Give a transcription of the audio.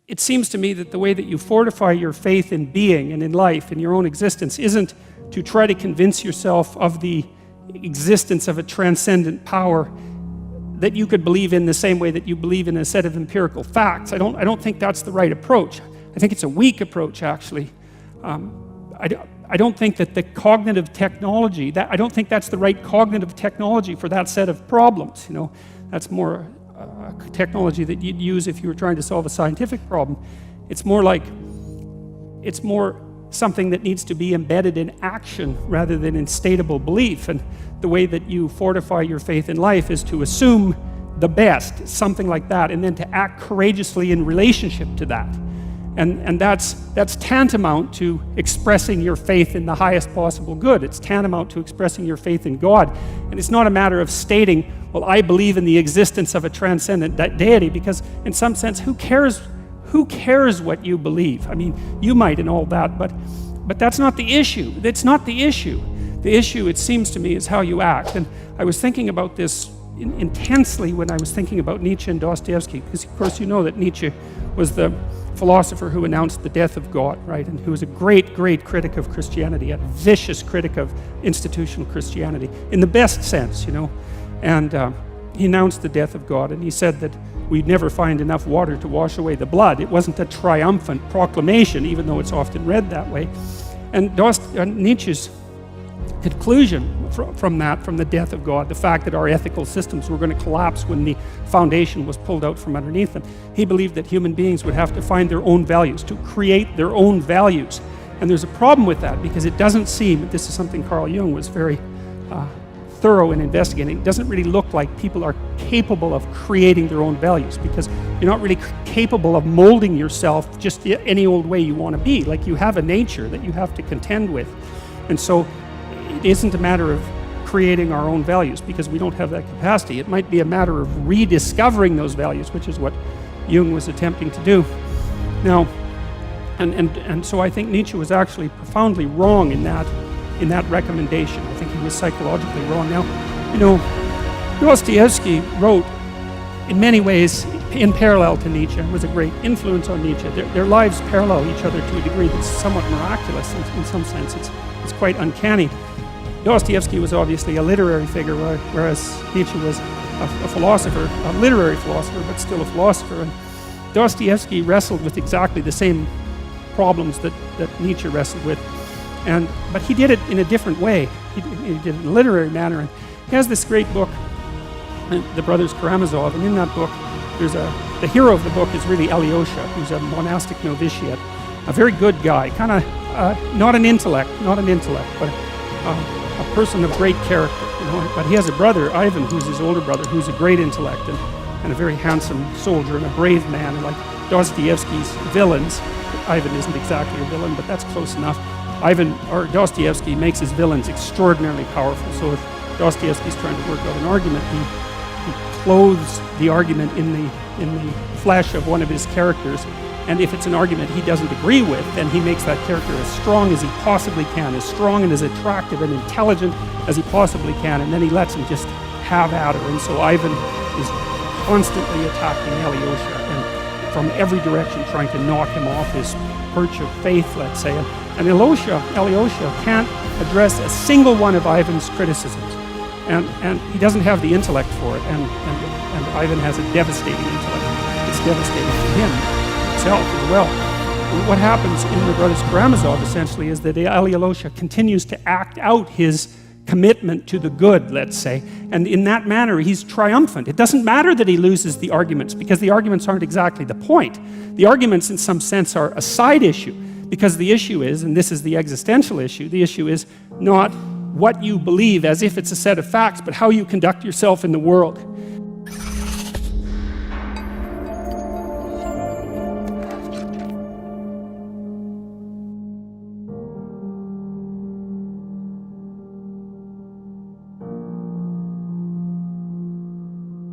it seems to me that the way that you fortify your faith in being and in life, in your own existence, isn't to try to convince yourself of the existence of a transcendent power that you could believe in the same way that you believe in a set of empirical facts. I don't think that's the right approach. I think it's a weak approach, actually. I don't think that the cognitive technology, I don't think that's the right cognitive technology for that set of problems. You know, that's more technology that you'd use if you were trying to solve a scientific problem. It's more something that needs to be embedded in action rather than in stateable belief. And the way that you fortify your faith in life is to assume the best, something like that, and then to act courageously in relationship to that. And that's tantamount to expressing your faith in the highest possible good. It's tantamount to expressing your faith in God. And it's not a matter of stating, well, I believe in the existence of a transcendent deity, because in some sense, who cares what you believe? I mean, you might and all that, but that's not the issue. That's not the issue. The issue, it seems to me, is how you act. And I was thinking about this intensely when I was thinking about Nietzsche and Dostoevsky, because of course you know that Nietzsche was the philosopher who announced the death of God, right? And who was a great, great critic of Christianity, a vicious critic of institutional Christianity, in the best sense, you know. And he announced the death of God, and he said that we'd never find enough water to wash away the blood. It wasn't a triumphant proclamation, even though it's often read that way. And Nietzsche's conclusion from the death of God, the fact that our ethical systems were going to collapse when the foundation was pulled out from underneath them, he believed that human beings would have to find their own values, to create their own values. And there's a problem with that, because it doesn't seem, this is something Carl Jung was very thorough in investigating, it doesn't really look like people are capable of creating their own values, because you're not really capable of molding yourself just any old way you want to be. Like, you have a nature that you have to contend with. And so it isn't a matter of creating our own values, because we don't have that capacity. It might be a matter of rediscovering those values, which is what Jung was attempting to do. Now, and so I think Nietzsche was actually profoundly wrong in that recommendation. I think he was psychologically wrong. Now, you know, Dostoevsky wrote, in many ways, in parallel to Nietzsche, and was a great influence on Nietzsche. Their lives parallel each other to a degree that's somewhat miraculous in some sense. It's quite uncanny. Dostoevsky was obviously a literary figure, whereas Nietzsche was a philosopher, a literary philosopher, but still a philosopher. And Dostoevsky wrestled with exactly the same problems that Nietzsche wrestled with. But he did it in a different way. He did it in a literary manner. And he has this great book, The Brothers Karamazov, and in that book, the hero of the book is really Alyosha, who's a monastic novitiate, a very good guy, kind of not an intellect, but a person of great character, you know. But he has a brother, Ivan, who's his older brother, who's a great intellect and a very handsome soldier and a brave man. And like Dostoevsky's villains, Ivan isn't exactly a villain, but that's close enough. Dostoevsky makes his villains extraordinarily powerful. So if Dostoevsky's trying to work out an argument, he clothes the argument in the flesh of one of his characters. And if it's an argument he doesn't agree with, then he makes that character as strong as he possibly can, as strong and as attractive and intelligent as he possibly can, and then he lets him just have at her. And so Ivan is constantly attacking Alyosha, and from every direction trying to knock him off his perch of faith, let's say. And Alyosha can't address a single one of Ivan's criticisms. And he doesn't have the intellect for it, and Ivan has a devastating intellect. It's devastating to him himself as well. And what happens in The Brothers Karamazov essentially is that Alyosha continues to act out his commitment to the good, let's say, and in that manner he's triumphant. It doesn't matter that he loses the arguments, because the arguments aren't exactly the point. The arguments in some sense are a side issue, because the issue is, and this is the existential issue, the issue is not what you believe as if it's a set of facts, but how you conduct yourself in the world.